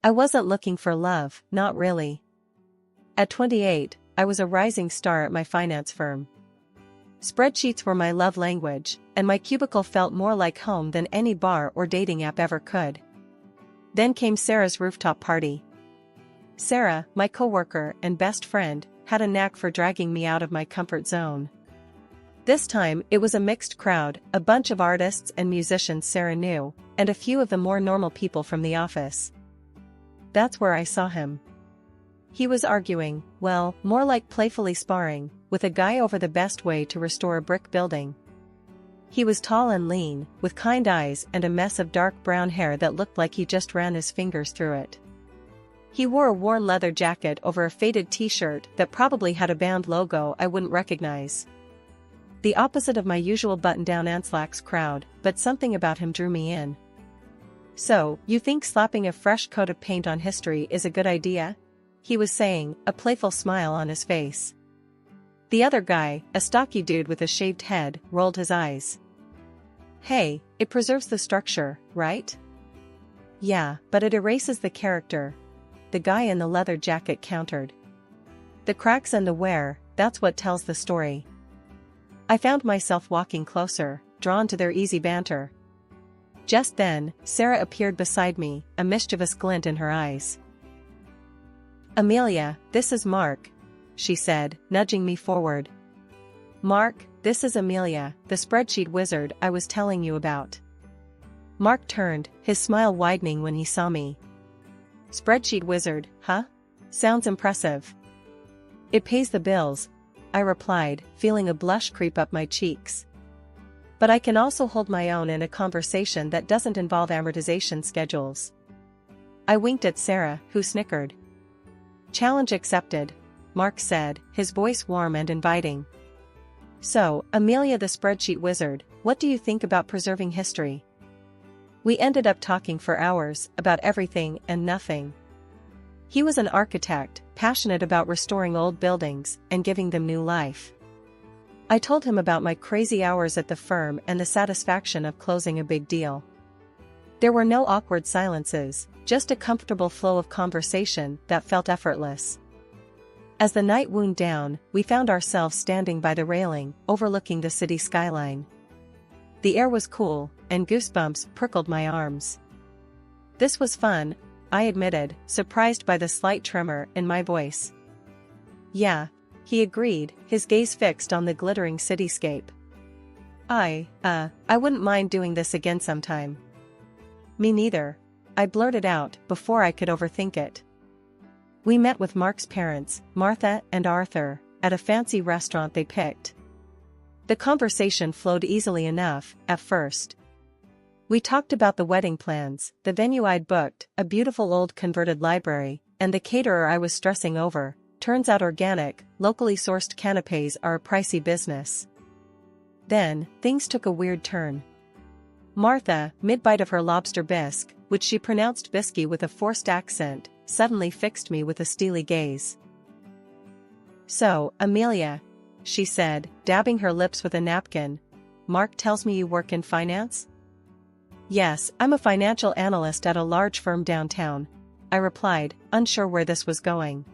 I wasn't looking for love, not really. At 28, I was a rising star at my finance firm. Spreadsheets were my love language, and my cubicle felt more like home than any bar or dating app ever could. Then came Sarah's rooftop party. Sarah, my coworker and best friend, had a knack for dragging me out of my comfort zone. This time, it was a mixed crowd, a bunch of artists and musicians Sarah knew, and a few of the more normal people from the office. That's where I saw him. He was arguing, well, more like playfully sparring, with a guy over the best way to restore a brick building. He was tall and lean, with kind eyes and a mess of dark brown hair that looked like he just ran his fingers through it. He wore a worn leather jacket over a faded t-shirt that probably had a band logo I wouldn't recognize. The opposite of my usual button-down and slacks crowd, but something about him drew me in. So, you think slapping a fresh coat of paint on history is a good idea? He was saying, a playful smile on his face. The other guy, a stocky dude with a shaved head, rolled his eyes. Hey, it preserves the structure, right? Yeah, but it erases the character. The guy in the leather jacket countered. The cracks and the wear, that's what tells the story. I found myself walking closer, drawn to their easy banter. Just then, Sarah appeared beside me, a mischievous glint in her eyes. Amelia, this is Mark, she said, nudging me forward. Mark, this is Amelia, the spreadsheet wizard I was telling you about. Mark turned, his smile widening when he saw me. Spreadsheet wizard, huh? Sounds impressive. It pays the bills, I replied, feeling a blush creep up my cheeks. But I can also hold my own in a conversation that doesn't involve amortization schedules. I winked at Sarah, who snickered. Challenge accepted, Mark said, his voice warm and inviting. So, Amelia the spreadsheet wizard, what do you think about preserving history? We ended up talking for hours, about everything and nothing. He was an architect, passionate about restoring old buildings and giving them new life. I told him about my crazy hours at the firm and the satisfaction of closing a big deal. There were no awkward silences, just a comfortable flow of conversation that felt effortless. As the night wound down, we found ourselves standing by the railing, overlooking the city skyline. The air was cool, and goosebumps prickled my arms. This was fun, I admitted, surprised by the slight tremor in my voice. Yeah, he agreed, his gaze fixed on the glittering cityscape. I wouldn't mind doing this again sometime. Me neither, I blurted out before I could overthink it. We met with Mark's parents, Martha and Arthur, at a fancy restaurant they picked. The conversation flowed easily enough, at first. We talked about the wedding plans, the venue I'd booked, a beautiful old converted library, and the caterer I was stressing over. Turns out organic, locally sourced canapés are a pricey business. Then, things took a weird turn. Martha, mid-bite of her lobster bisque, which she pronounced bisky with a forced accent, suddenly fixed me with a steely gaze. So, Amelia, she said, dabbing her lips with a napkin, Mark tells me you work in finance? Yes, I'm a financial analyst at a large firm downtown, I replied, unsure where this was going.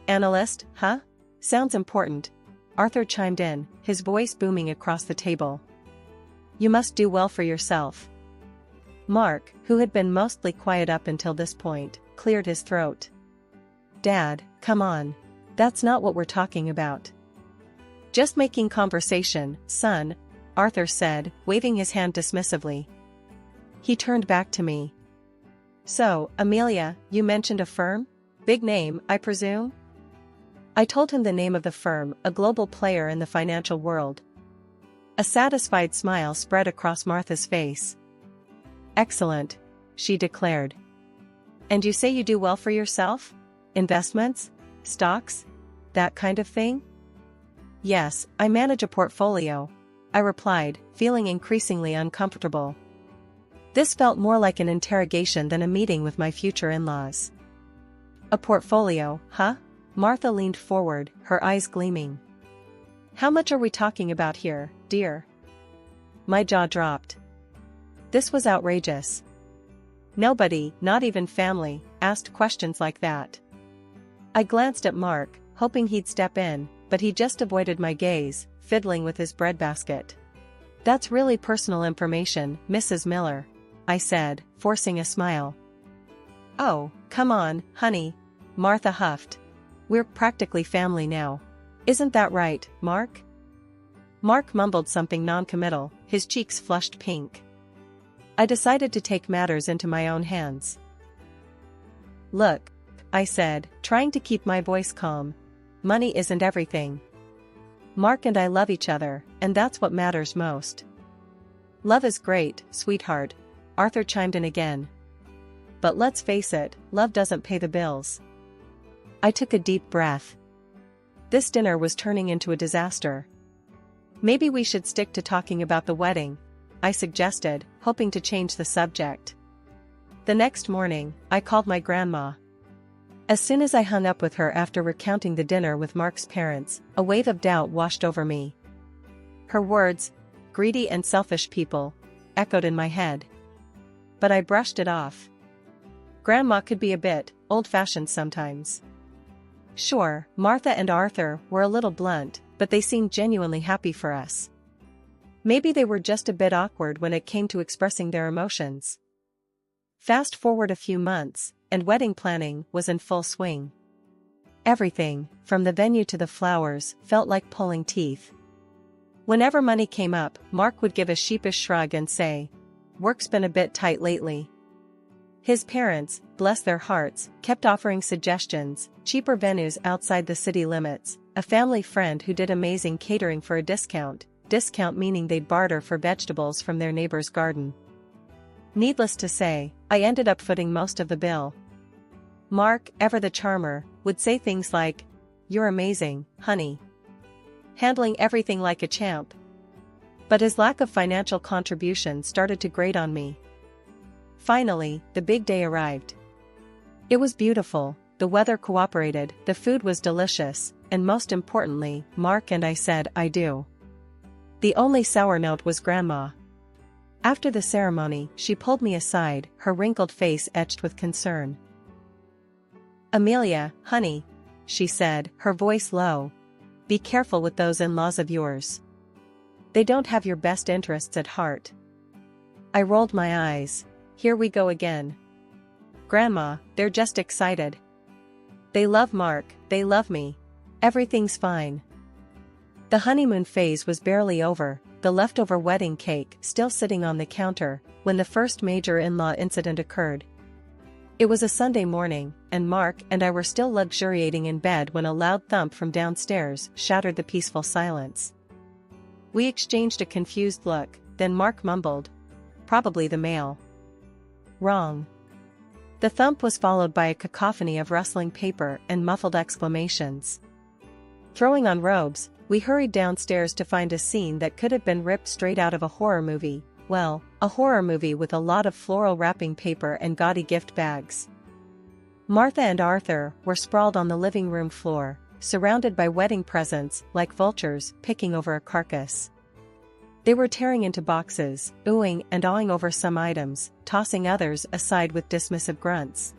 Analyst, huh? Sounds important, Arthur chimed in, his voice booming across the table. You must do well for yourself. Mark, who had been mostly quiet up until this point, cleared his throat. Dad, come on. That's not what we're talking about. Just making conversation, son, Arthur said, waving his hand dismissively. He turned back to me. So, Amelia, you mentioned a firm? Big name, I presume? I told him the name of the firm, a global player in the financial world. A satisfied smile spread across Martha's face. Excellent, she declared. And you say you do well for yourself? Investments? Stocks? That kind of thing? Yes, I manage a portfolio, I replied, feeling increasingly uncomfortable. This felt more like an interrogation than a meeting with my future in-laws. A portfolio, huh? Martha leaned forward, her eyes gleaming. How much are we talking about here, dear? My jaw dropped. This was outrageous. Nobody, not even family, asked questions like that. I glanced at Mark, hoping he'd step in, but he just avoided my gaze, fiddling with his breadbasket. "That's really personal information, Mrs. Miller," I said, forcing a smile. "Oh, come on, honey," Martha huffed. "We're practically family now. Isn't that right, Mark?" Mark mumbled something non-committal, his cheeks flushed pink. I decided to take matters into my own hands. "Look," I said, trying to keep my voice calm. "Money isn't everything. Mark and I love each other, and that's what matters most." "Love is great, sweetheart," Arthur chimed in again. "But let's face it, love doesn't pay the bills." I took a deep breath. This dinner was turning into a disaster. "Maybe we should stick to talking about the wedding," I suggested, hoping to change the subject. The next morning, I called my grandma. As soon as I hung up with her after recounting the dinner with Mark's parents, a wave of doubt washed over me. Her words, "greedy and selfish people," echoed in my head. But I brushed it off. Grandma could be a bit old-fashioned sometimes. Sure, Martha and Arthur were a little blunt, but they seemed genuinely happy for us. Maybe they were just a bit awkward when it came to expressing their emotions. Fast forward a few months, and wedding planning was in full swing. Everything, from the venue to the flowers, felt like pulling teeth. Whenever money came up, Mark would give a sheepish shrug and say, "Work's been a bit tight lately." His parents, bless their hearts, kept offering suggestions, cheaper venues outside the city limits, a family friend who did amazing catering for a discount meaning they'd barter for vegetables from their neighbor's garden. Needless to say, I ended up footing most of the bill. Mark, ever the charmer, would say things like, "You're amazing, honey," handling everything like a champ. But his lack of financial contribution started to grate on me. Finally, the big day arrived. It was beautiful, the weather cooperated, the food was delicious, and most importantly, Mark and I said "I do." The only sour note was Grandma. After the ceremony, she pulled me aside, her wrinkled face etched with concern. "Amelia, honey," she said, her voice low, "be careful with those in-laws of yours. They don't have your best interests at heart." I rolled my eyes. Here we go again. "Grandma, they're just excited. They love Mark, they love me. Everything's fine." The honeymoon phase was barely over, the leftover wedding cake still sitting on the counter, when the first major in-law incident occurred. It was a Sunday morning, and Mark and I were still luxuriating in bed when a loud thump from downstairs shattered the peaceful silence. We exchanged a confused look, then Mark mumbled, "Probably the mail." Wrong. The thump was followed by a cacophony of rustling paper and muffled exclamations. Throwing on robes, we hurried downstairs to find a scene that could have been ripped straight out of a horror movie. Well, a horror movie with a lot of floral wrapping paper and gaudy gift bags. Martha and Arthur were sprawled on the living room floor, surrounded by wedding presents like vultures picking over a carcass. They were tearing into boxes, oohing and awing over some items, tossing others aside with dismissive grunts.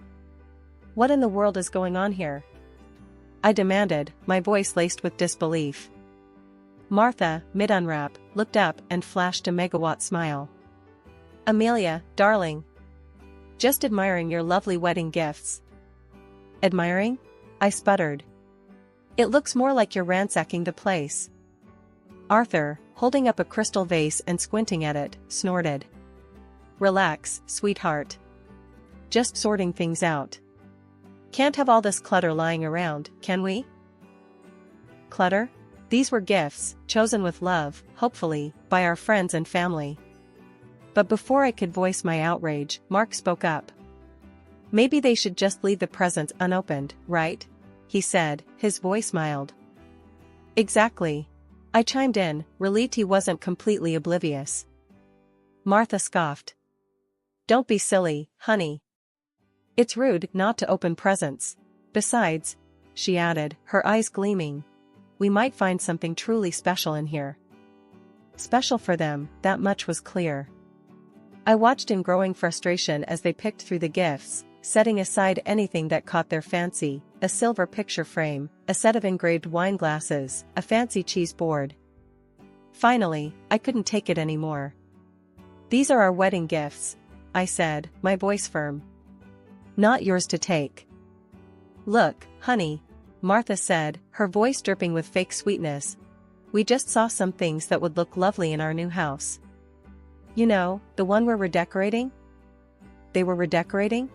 "What in the world is going on here?" I demanded, my voice laced with disbelief. Martha, mid-unwrap, looked up and flashed a megawatt smile. "Amelia, darling. Just admiring your lovely wedding gifts." "Admiring?" I sputtered. "It looks more like you're ransacking the place." Arthur, holding up a crystal vase and squinting at it, snorted. "Relax, sweetheart. Just sorting things out. Can't have all this clutter lying around, can we?" Clutter? These were gifts, chosen with love, hopefully, by our friends and family. But before I could voice my outrage, Mark spoke up. "Maybe they should just leave the presents unopened, right?" he said, his voice mild. "Exactly," I chimed in, relieved he wasn't completely oblivious. Martha scoffed. "Don't be silly, honey. It's rude not to open presents. Besides," she added, her eyes gleaming, "we might find something truly special in here." Special for them, that much was clear. I watched in growing frustration as they picked through the gifts, setting aside anything that caught their fancy: a silver picture frame, a set of engraved wine glasses, a fancy cheese board. Finally, I couldn't take it anymore. "These are our wedding gifts," I said, my voice firm. "Not yours to take." "Look, honey," Martha said, her voice dripping with fake sweetness. "We just saw some things that would look lovely in our new house. You know, the one we're redecorating." They were redecorating?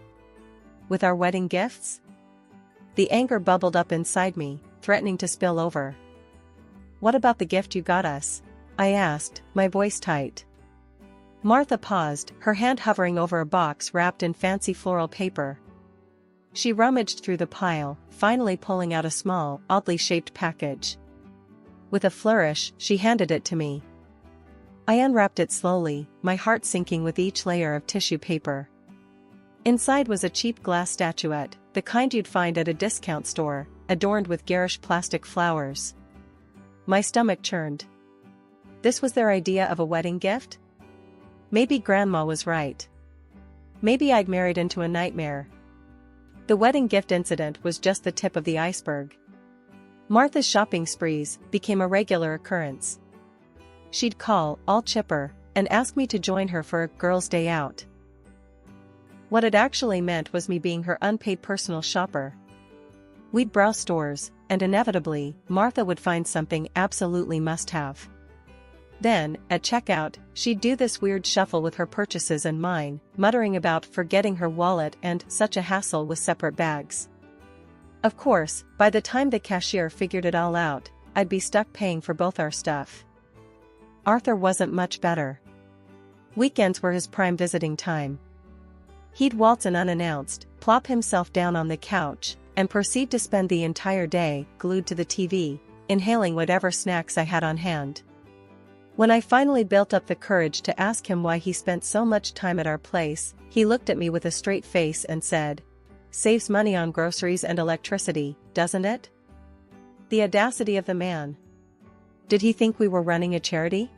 With our wedding gifts? The anger bubbled up inside me, threatening to spill over. "What about the gift you got us?" I asked, my voice tight. Martha paused, her hand hovering over a box wrapped in fancy floral paper. She rummaged through the pile, finally pulling out a small, oddly shaped package. With a flourish, she handed it to me. I unwrapped it slowly, my heart sinking with each layer of tissue paper. Inside was a cheap glass statuette, the kind you'd find at a discount store, adorned with garish plastic flowers. My stomach churned. This was their idea of a wedding gift? Maybe Grandma was right. Maybe I'd married into a nightmare. The wedding gift incident was just the tip of the iceberg. Martha's shopping sprees became a regular occurrence. She'd call, all chipper, and ask me to join her for a girls' day out. What it actually meant was me being her unpaid personal shopper. We'd browse stores, and inevitably, Martha would find something absolutely must-have. Then, at checkout, she'd do this weird shuffle with her purchases and mine, muttering about forgetting her wallet and such a hassle with separate bags. Of course, by the time the cashier figured it all out, I'd be stuck paying for both our stuff. Arthur wasn't much better. Weekends were his prime visiting time. He'd waltz in unannounced, plop himself down on the couch, and proceed to spend the entire day glued to the TV, inhaling whatever snacks I had on hand. When I finally built up the courage to ask him why he spent so much time at our place, he looked at me with a straight face and said, "Saves money on groceries and electricity, doesn't it?" The audacity of the man. Did he think we were running a charity?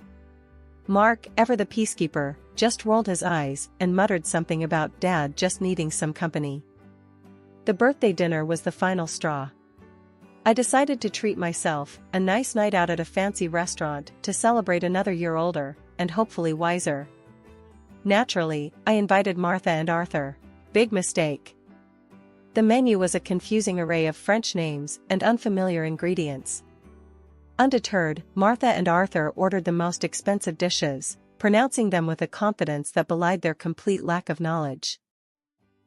Mark, ever the peacekeeper, just rolled his eyes and muttered something about Dad just needing some company. The birthday dinner was the final straw. I decided to treat myself, a nice night out at a fancy restaurant to celebrate another year older, and hopefully wiser. Naturally, I invited Martha and Arthur. Big mistake. The menu was a confusing array of French names and unfamiliar ingredients. Undeterred, Martha and Arthur ordered the most expensive dishes, pronouncing them with a confidence that belied their complete lack of knowledge.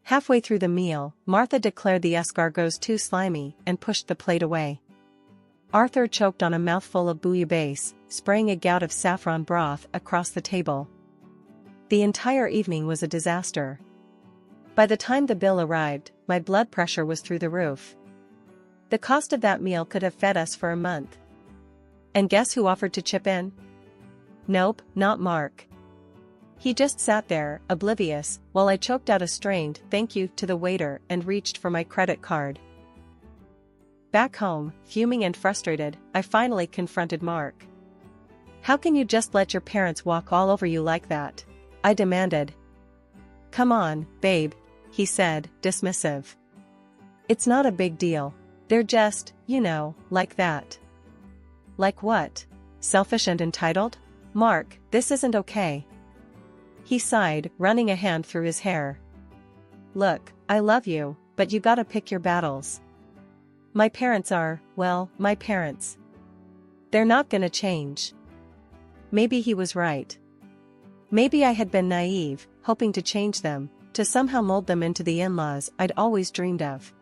Halfway through the meal, Martha declared the escargots too slimy and pushed the plate away. Arthur choked on a mouthful of bouillabaisse, spraying a gout of saffron broth across the table. The entire evening was a disaster. By the time the bill arrived, my blood pressure was through the roof. The cost of that meal could have fed us for a month. And guess who offered to chip in? Nope, not Mark. He just sat there, oblivious, while I choked out a strained thank you to the waiter and reached for my credit card. Back home, fuming and frustrated, I finally confronted Mark. "How can you just let your parents walk all over you like that?" I demanded. "Come on, babe," he said, dismissive. "It's not a big deal. They're just, like that." Like what? Selfish and entitled? "Mark, this isn't okay." He sighed, running a hand through his hair. "Look, I love you, but you gotta pick your battles. My parents are, well, my parents. They're not gonna change." Maybe he was right. Maybe I had been naive, hoping to change them, to somehow mold them into the in-laws I'd always dreamed of.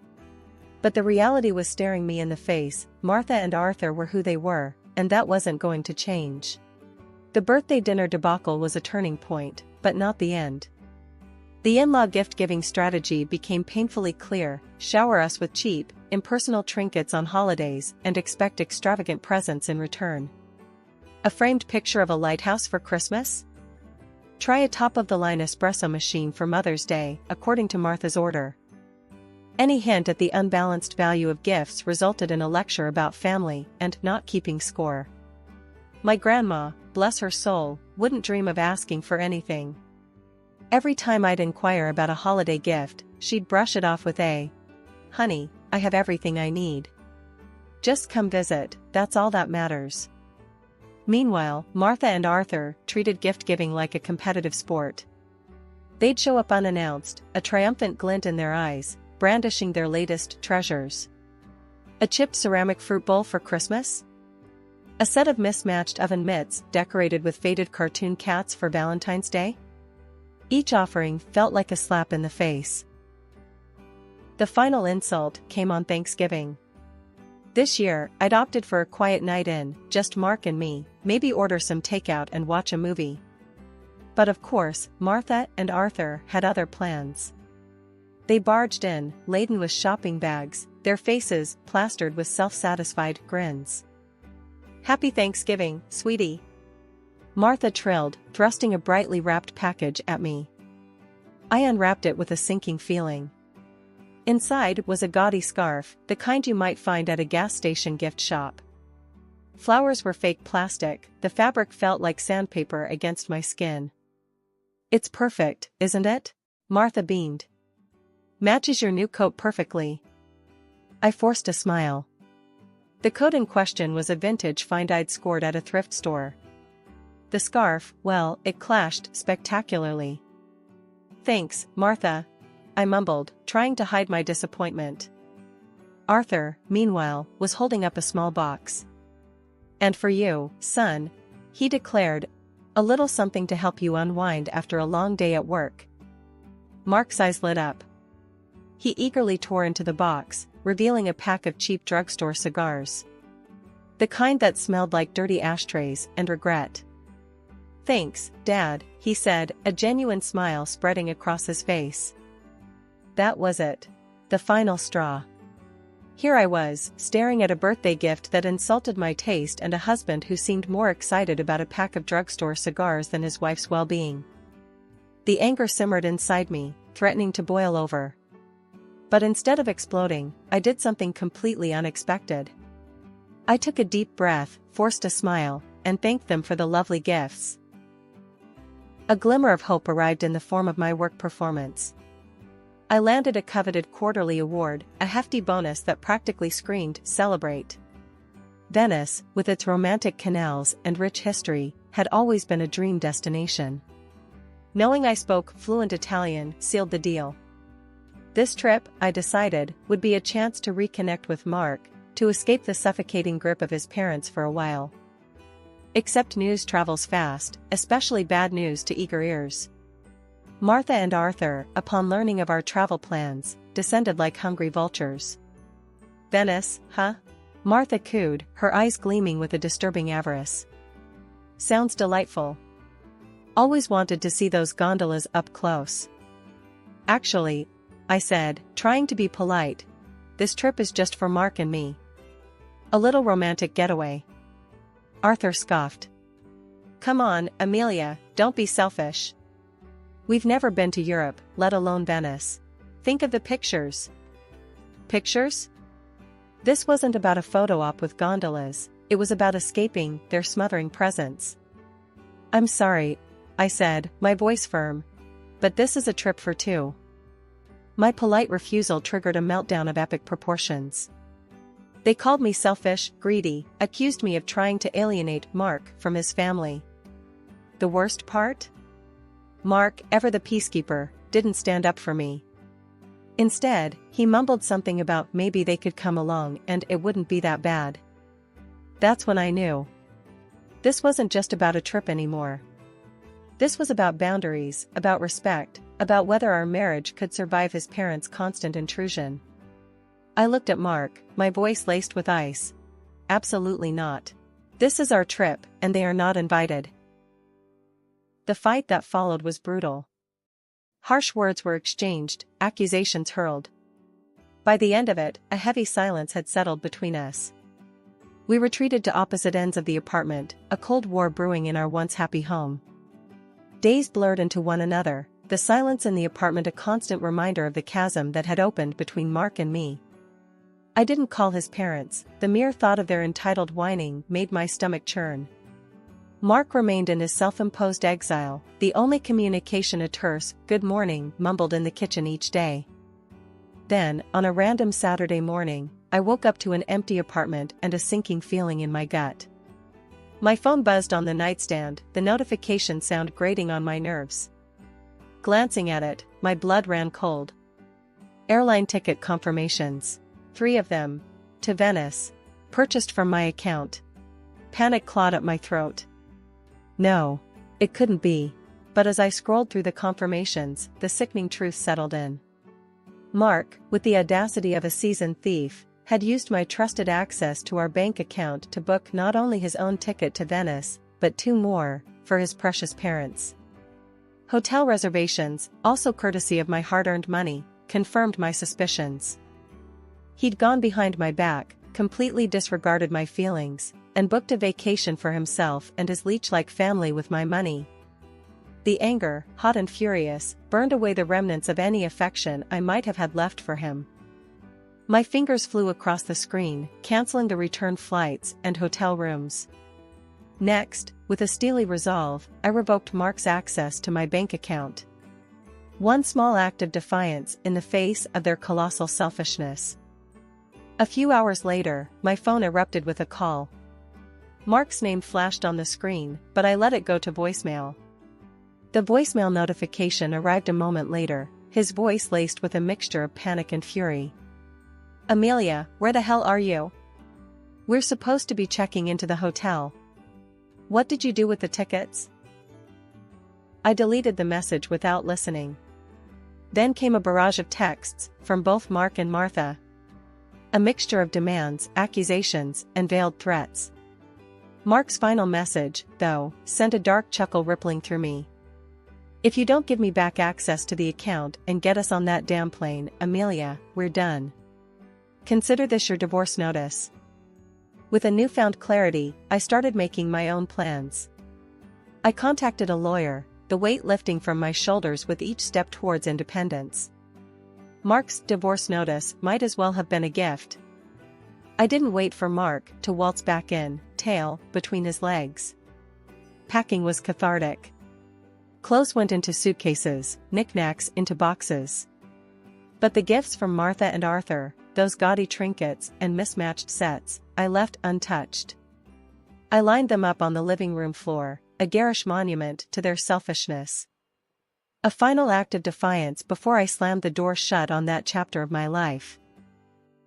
But the reality was staring me in the face. Martha and Arthur were who they were, and that wasn't going to change. The birthday dinner debacle was a turning point, but not the end. The in-law gift-giving strategy became painfully clear: shower us with cheap, impersonal trinkets on holidays and expect extravagant presents in return. A framed picture of a lighthouse for Christmas? Try a top-of-the-line espresso machine for Mother's Day, according to Martha's order. Any hint at the unbalanced value of gifts resulted in a lecture about family and not keeping score. My grandma, bless her soul, wouldn't dream of asking for anything. Every time I'd inquire about a holiday gift, she'd brush it off with "Honey, I have everything I need. Just come visit, that's all that matters." Meanwhile, Martha and Arthur treated gift-giving like a competitive sport. They'd show up unannounced, a triumphant glint in their eyes, brandishing their latest treasures. A chipped ceramic fruit bowl for Christmas? A set of mismatched oven mitts decorated with faded cartoon cats for Valentine's Day? Each offering felt like a slap in the face. The final insult came on Thanksgiving. This year, I'd opted for a quiet night in, just Mark and me, maybe order some takeout and watch a movie. But of course, Martha and Arthur had other plans. They barged in, laden with shopping bags, their faces plastered with self-satisfied grins. "Happy Thanksgiving, sweetie," Martha trilled, thrusting a brightly wrapped package at me. I unwrapped it with a sinking feeling. Inside was a gaudy scarf, the kind you might find at a gas station gift shop. Flowers were fake plastic, the fabric felt like sandpaper against my skin. "It's perfect, isn't it?" Martha beamed. "Matches your new coat perfectly." I forced a smile. The coat in question was a vintage find I'd scored at a thrift store. The scarf, well, it clashed spectacularly. "Thanks, Martha," I mumbled, trying to hide my disappointment. Arthur, meanwhile, was holding up a small box. "And for you, son," he declared, "a little something to help you unwind after a long day at work." Mark's eyes lit up. He eagerly tore into the box, revealing a pack of cheap drugstore cigars. The kind that smelled like dirty ashtrays and regret. "Thanks, Dad," he said, a genuine smile spreading across his face. That was it. The final straw. Here I was, staring at a birthday gift that insulted my taste and a husband who seemed more excited about a pack of drugstore cigars than his wife's well-being. The anger simmered inside me, threatening to boil over. But instead of exploding, I did something completely unexpected. I took a deep breath, forced a smile, and thanked them for the lovely gifts. A glimmer of hope arrived in the form of my work performance. I landed a coveted quarterly award, a hefty bonus that practically screamed, "Celebrate." Venice, with its romantic canals and rich history, had always been a dream destination. Knowing I spoke fluent Italian sealed the deal. This trip, I decided, would be a chance to reconnect with Mark, to escape the suffocating grip of his parents for a while. Except news travels fast, especially bad news to eager ears. Martha and Arthur, upon learning of our travel plans, descended like hungry vultures. "Venice, huh?" Martha cooed, her eyes gleaming with a disturbing avarice. "Sounds delightful. Always wanted to see those gondolas up close." "Actually," I said, trying to be polite, "this trip is just for Mark and me. A little romantic getaway." Arthur scoffed. "Come on, Amelia, don't be selfish. We've never been to Europe, let alone Venice. Think of the pictures." Pictures? This wasn't about a photo op with gondolas, it was about escaping their smothering presence. "I'm sorry," I said, my voice firm, "but this is a trip for two." My polite refusal triggered a meltdown of epic proportions. They called me selfish, greedy, accused me of trying to alienate Mark from his family. The worst part? Mark, ever the peacekeeper, didn't stand up for me. Instead, he mumbled something about maybe they could come along and it wouldn't be that bad. That's when I knew. This wasn't just about a trip anymore. This was about boundaries, about respect, about whether our marriage could survive his parents' constant intrusion. I looked at Mark, my voice laced with ice. "Absolutely not. This is our trip, and they are not invited." The fight that followed was brutal. Harsh words were exchanged, accusations hurled. By the end of it, a heavy silence had settled between us. We retreated to opposite ends of the apartment, a cold war brewing in our once happy home. Days blurred into one another, the silence in the apartment a constant reminder of the chasm that had opened between Mark and me. I didn't call his parents, the mere thought of their entitled whining made my stomach churn. Mark remained in his self-imposed exile, the only communication a terse, "good morning," mumbled in the kitchen each day. Then, on a random Saturday morning, I woke up to an empty apartment and a sinking feeling in my gut. My phone buzzed on the nightstand, the notification sound grating on my nerves. Glancing at it, my blood ran cold. Airline ticket confirmations. 3 of them. To Venice. Purchased from my account. Panic clawed up my throat. No. It couldn't be. But as I scrolled through the confirmations, the sickening truth settled in. Mark, with the audacity of a seasoned thief, had used my trusted access to our bank account to book not only his own ticket to Venice, but 2 more, for his precious parents. Hotel reservations, also courtesy of my hard-earned money, confirmed my suspicions. He'd gone behind my back, completely disregarded my feelings, and booked a vacation for himself and his leech-like family with my money. The anger, hot and furious, burned away the remnants of any affection I might have had left for him. My fingers flew across the screen, canceling the return flights and hotel rooms. Next, with a steely resolve, I revoked Mark's access to my bank account. One small act of defiance in the face of their colossal selfishness. A few hours later, my phone erupted with a call. Mark's name flashed on the screen, but I let it go to voicemail. The voicemail notification arrived a moment later, his voice laced with a mixture of panic and fury. "Amelia, where the hell are you? We're supposed to be checking into the hotel. What did you do with the tickets?" I deleted the message without listening. Then came a barrage of texts, from both Mark and Martha. A mixture of demands, accusations, and veiled threats. Mark's final message, though, sent a dark chuckle rippling through me. "If you don't give me back access to the account and get us on that damn plane, Amelia, we're done. Consider this your divorce notice." With a newfound clarity, I started making my own plans. I contacted a lawyer, the weight lifting from my shoulders with each step towards independence. Mark's divorce notice might as well have been a gift. I didn't wait for Mark to waltz back in, tail between his legs. Packing was cathartic. Clothes went into suitcases, knickknacks into boxes. But the gifts from Martha and Arthur, those gaudy trinkets and mismatched sets, I left untouched. I lined them up on the living room floor, a garish monument to their selfishness. A final act of defiance before I slammed the door shut on that chapter of my life.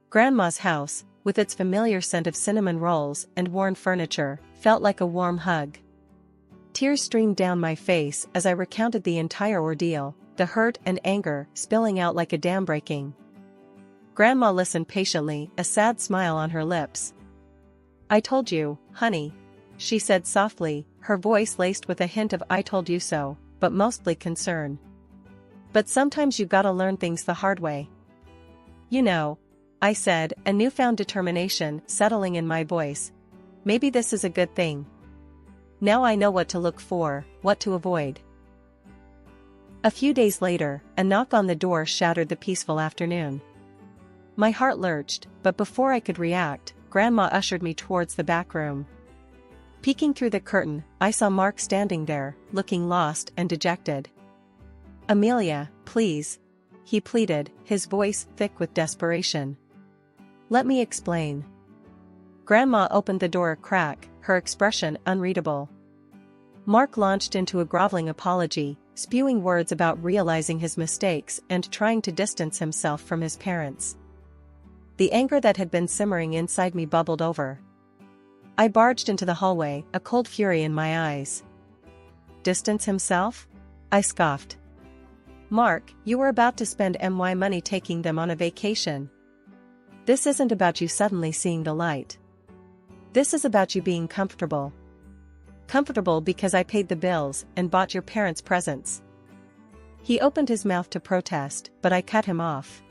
Grandma's house, with its familiar scent of cinnamon rolls and worn furniture, felt like a warm hug. Tears streamed down my face as I recounted the entire ordeal, the hurt and anger spilling out like a dam breaking. Grandma listened patiently, a sad smile on her lips. "I told you, honey," she said softly, her voice laced with a hint of "I told you so," but mostly concern. "But sometimes you gotta learn things the hard way." "You know," I said, a newfound determination settling in my voice. "Maybe this is a good thing. Now I know what to look for, what to avoid." A few days later, a knock on the door shattered the peaceful afternoon. My heart lurched, but before I could react, Grandma ushered me towards the back room. Peeking through the curtain, I saw Mark standing there, looking lost and dejected. "Amelia, please," he pleaded, his voice thick with desperation. "Let me explain." Grandma opened the door a crack, her expression unreadable. Mark launched into a groveling apology, spewing words about realizing his mistakes and trying to distance himself from his parents. The anger that had been simmering inside me bubbled over. I barged into the hallway, a cold fury in my eyes. "Distance himself?" I scoffed. "Mark, you were about to spend my money taking them on a vacation. This isn't about you suddenly seeing the light. This is about you being comfortable. Comfortable because I paid the bills and bought your parents presents." He opened his mouth to protest, but I cut him off.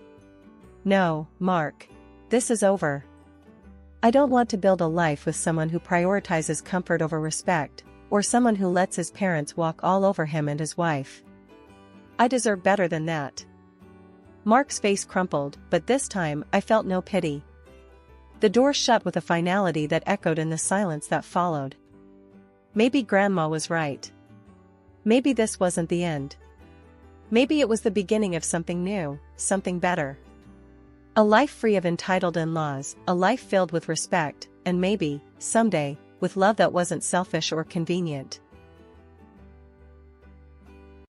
"No, Mark. This is over. I don't want to build a life with someone who prioritizes comfort over respect, or someone who lets his parents walk all over him and his wife. I deserve better than that." Mark's face crumpled, but this time I felt no pity. The door shut with a finality that echoed in the silence that followed. Maybe Grandma was right. Maybe this wasn't the end. Maybe it was the beginning of something new, something better. A life free of entitled in-laws, a life filled with respect, and maybe, someday, with love that wasn't selfish or convenient.